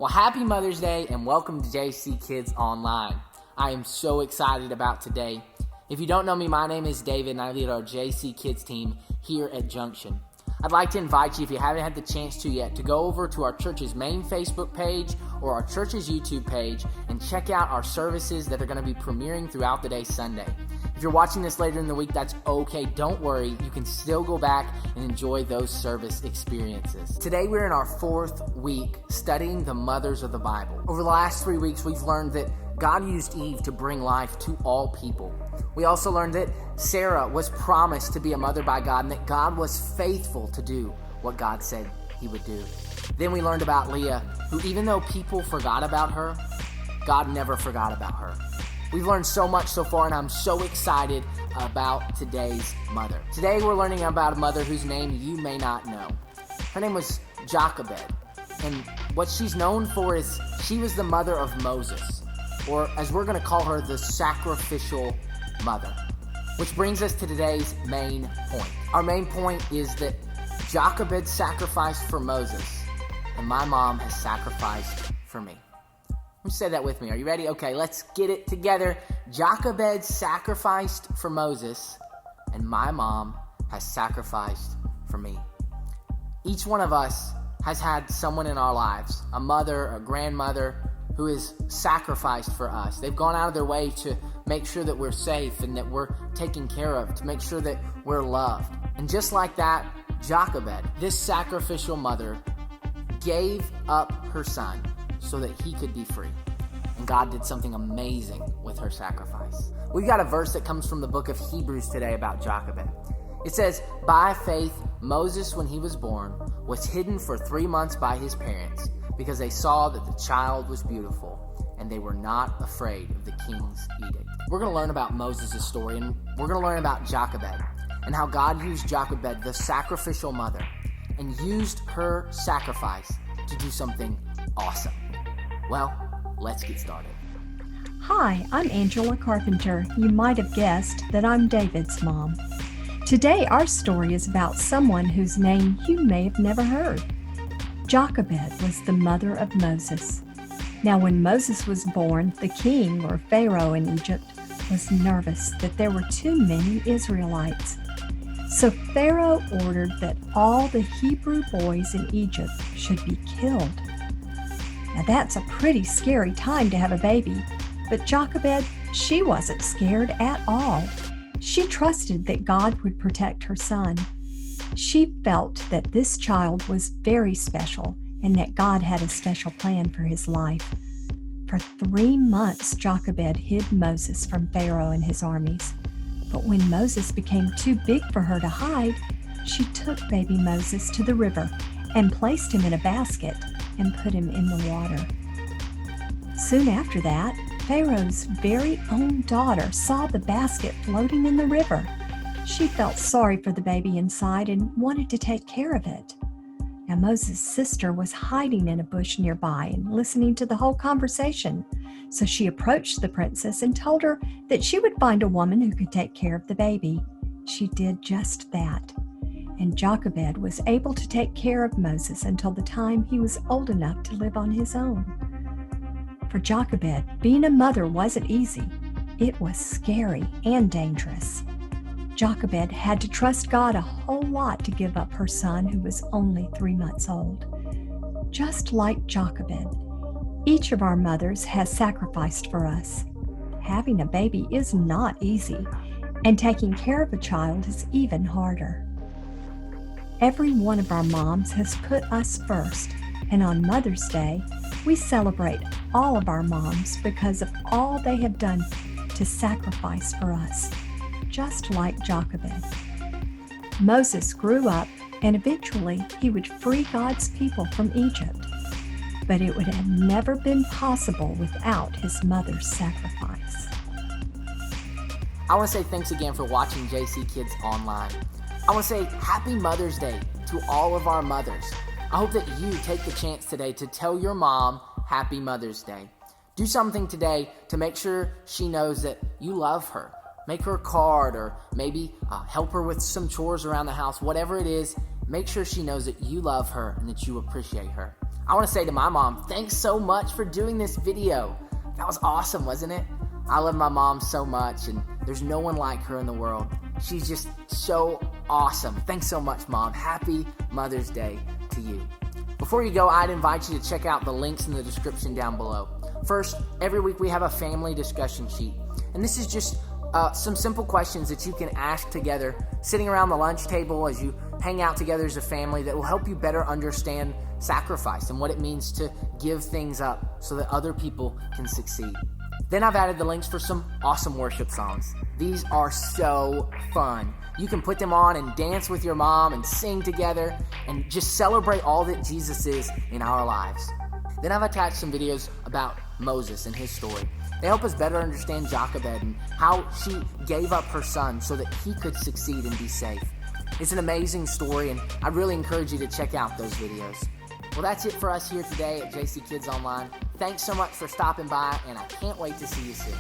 Well, happy Mother's Day and welcome to JC Kids Online. I am so excited about today. If you don't know me, my name is David and I lead our JC Kids team here at Junction. I'd like to invite you, if you haven't had the chance to yet, to go over to our church's main Facebook page or our church's YouTube page and check out our services that are going to be premiering throughout the day Sunday. If you're watching this later in the week, that's okay. Don't worry. You can still go back and enjoy those service experiences. Today, we're in our fourth week studying the mothers of the Bible. Over the last 3 weeks, we've learned that God used Eve to bring life to all people. We also learned that Sarah was promised to be a mother by God and that God was faithful to do what God said he would do. Then we learned about Leah, who even though people forgot about her, God never forgot about her. We've learned so much so far, and I'm so excited about today's mother. Today we're learning about a mother whose name you may not know. Her name was Jochabed, and what she's known for is she was the mother of Moses, or as we're going to call her, the Sacrificial mother. Which brings us to today's main point. Our main point is that Jochebed sacrificed for Moses, and my mom has sacrificed for me. Let me say that with me. Are you ready? Okay, let's get it together. Jochebed sacrificed for Moses, and my mom has sacrificed for me. Each one of us has had someone in our lives, a mother, a grandmother, who has sacrificed for us. They've gone out of their way to make sure that we're safe and that we're taken care of, to make sure that we're loved. And just like that, Jochebed, this sacrificial mother, gave up her son so that he could be free. And God did something amazing with her sacrifice. We've got a verse that comes from the book of Hebrews today about Jochebed. It says, "By faith, Moses, when he was born, was hidden for 3 months by his parents because they saw that the child was beautiful, and they were not afraid of the king's edict." We're going to learn about Moses' story, and we're going to learn about Jochebed and how God used Jochebed, the sacrificial mother, and used her sacrifice to do something awesome. Well, let's get started. Hi, I'm Angela Carpenter. You might have guessed that I'm David's mom. Today, our story is about someone whose name you may have never heard. Jochebed was the mother of Moses. Now, when Moses was born, the king, or Pharaoh in Egypt, was nervous that there were too many Israelites. So Pharaoh ordered that all the Hebrew boys in Egypt should be killed. Now that's a pretty scary time to have a baby, but Jochebed, she wasn't scared at all. She trusted that God would protect her son. She felt that this child was very special and that God had a special plan for his life. For 3 months, Jochebed hid Moses from Pharaoh and his armies. But when Moses became too big for her to hide, she took baby Moses to the river and placed him in a basket and put him in the water. Soon after that, Pharaoh's very own daughter saw the basket floating in the river. She felt sorry for the baby inside and wanted to take care of it. Now Moses' sister was hiding in a bush nearby and listening to the whole conversation. So she approached the princess and told her that she would find a woman who could take care of the baby. She did just that. And Jochebed was able to take care of Moses until the time he was old enough to live on his own. For Jochebed, being a mother wasn't easy. It was scary and dangerous. Jochebed had to trust God a whole lot to give up her son who was only 3 months old. Just like Jochebed, each of our mothers has sacrificed for us. Having a baby is not easy, and taking care of a child is even harder. Every one of our moms has put us first, and on Mother's Day, we celebrate all of our moms because of all they have done to sacrifice for us, just like Jochebed. Moses grew up, and eventually he would free God's people from Egypt. But it would have never been possible without his mother's sacrifice. I want to say thanks again for watching JC Kids Online. I want to say Happy Mother's Day to all of our mothers. I hope that you take the chance today to tell your mom Happy Mother's Day. Do something today to make sure she knows that you love her. Make her a card or maybe help her with some chores around the house. Whatever it is, make sure she knows that you love her and that you appreciate her. I want to say to my mom, thanks so much for doing this video. That was awesome, wasn't it? I love my mom so much, and there's no one like her in the world. She's just so awesome. Thanks so much, Mom. Happy Mother's Day to you. Before you go, I'd invite you to check out the links in the description down below. First, every week we have a family discussion sheet, and this is just some simple questions that you can ask together, sitting around the lunch table as you hang out together as a family, that will help you better understand sacrifice and what it means to give things up so that other people can succeed. Then I've added the links for some awesome worship songs. These are so fun. You can put them on and dance with your mom and sing together and just celebrate all that Jesus is in our lives. Then I've attached some videos about Moses and his story. They help us better understand Jochabed and how she gave up her son so that he could succeed and be safe. It's an amazing story, and I really encourage you to check out those videos. Well, that's it for us here today at JC Kids Online. Thanks so much for stopping by, and I can't wait to see you soon.